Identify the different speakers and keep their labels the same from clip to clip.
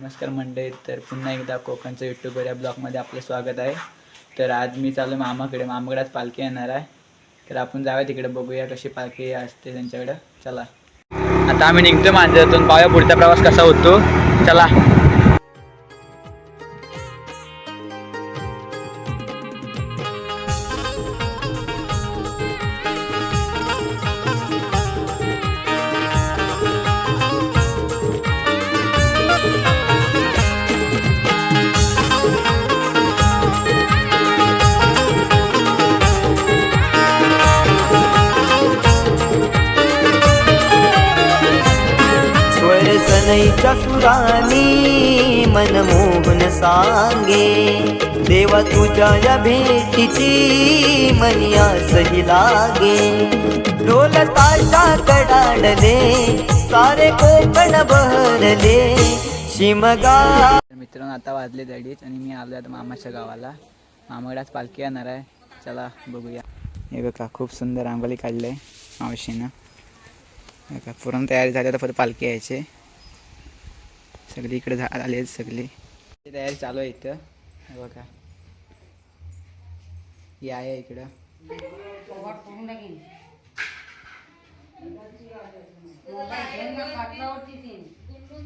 Speaker 1: नमस्कार मंडळी, तर पुन्हा एकदा कोकणचं यूट्यूबर या ब्लॉगमध्ये आपलं स्वागत आहे. तर आज मी चालू मामाकडे आज पालखी येणार आहे. तर आपण जाऊया तिकडे, बघूया कशी पालखी असते त्यांच्याकडे. चला, आता आम्ही निघतो मांजरतून, पाहूया पुढचा प्रवास कसा होतो. चला.
Speaker 2: सनईच्या सुरानी मनमोहन सांगे, देवा तुझ्या या भेटीची मनिया सही लागे. ढोल ताशा कडाडले, सारे कोकण बहरले शिमगा.
Speaker 1: मित्रांनो, आता वाजले 2:30 आणि मी आलो आता मामाच्या गावाला. मामाकडे आज पालखी येणार आहे. चला बघूया. हे बघा, खूप सुंदर रांगोळी काढली आहे मावशीनं. बघा, पूर्ण तयारी झाली, आता फक्त पालखी यायची. सगळी इकडे आली आहेत, सगळी तयारी चालू आहे इथं. बघा, ही आहे इकडं.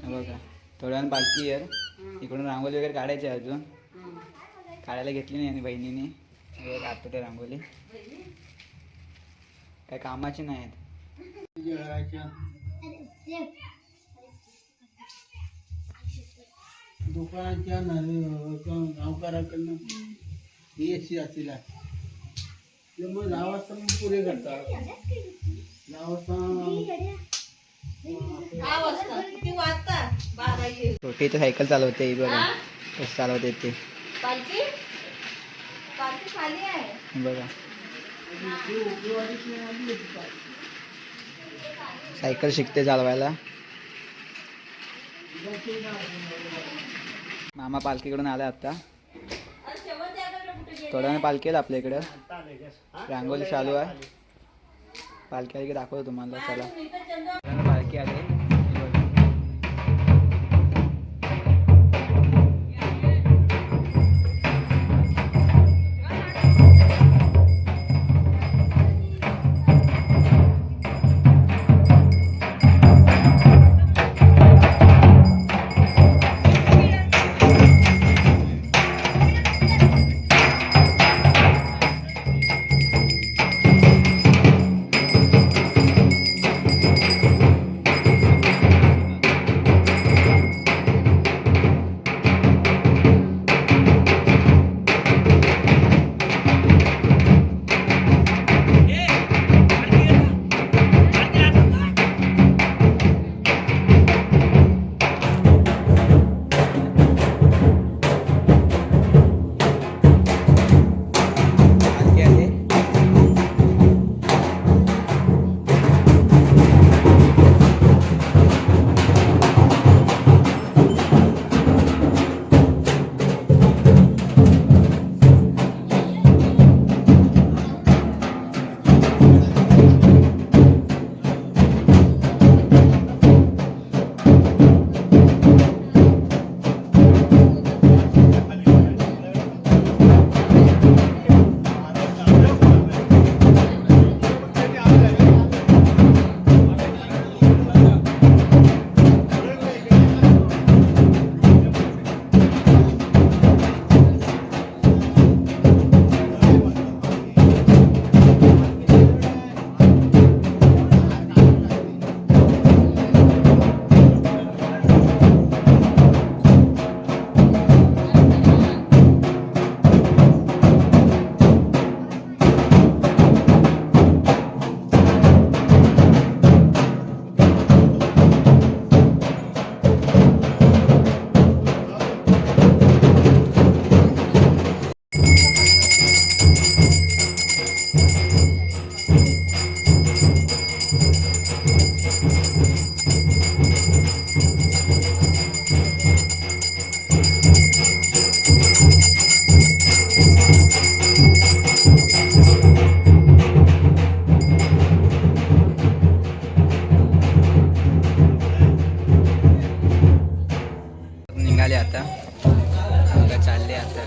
Speaker 1: बघा, थोड्यानं पालखी आहे. इकडून रांगोळी वगैरे काढायची आहे, अजून काढायला घेतली नाही आणि बहिणीने. काढतो ते रांगोळी, काय कामाची नाही आहेत.
Speaker 3: दुकानाच्या गावकऱ्याकडनं सी असेल, मग 10 वाजता मग पुरे करतात. 10 वाजता
Speaker 1: छोटी तर सायकल चालवते, बघा कसं चालवते ते. बघा, सायकल शिकते चालवायला. मामा पालखीकडून आला आता. थोड्याने पालखी आहे आपल्या इकडं. रांगोळी चालू आहे. पालखी आली की दाखवतो तुम्हाला. चला, पालखी आली. निघाले आता बघा चालले आता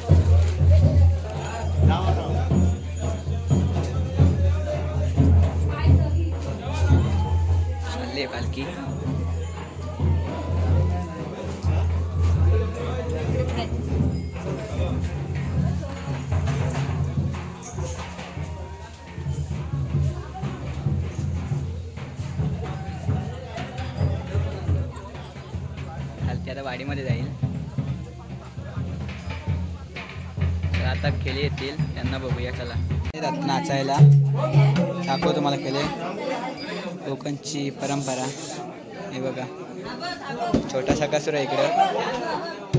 Speaker 1: चालले पालखी पालखी आता वाडीमध्ये जाईल तर आता खेळे येतील त्यांना बघूया चला येतात नाचायला दाखव तुम्हाला खेळे कोकणची परंपरा हे बघा छोटासा कसुर आहे इकडं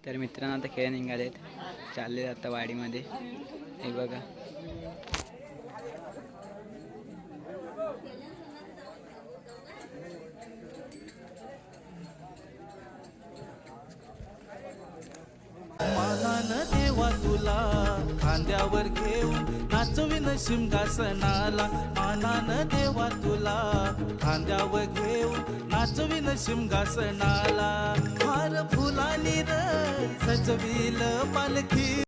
Speaker 1: तर मित्रांनो आता खेळ निघालेत चालले आता वाडीमध्ये हे बघा
Speaker 4: महान देवा तुला खांद्यावर घेऊन नाचविन सिंहासनाला मानान देवा तुला खांद्यावर घेऊन नाचविन सिंहासनाला हार फुलानी र सजविल पालखी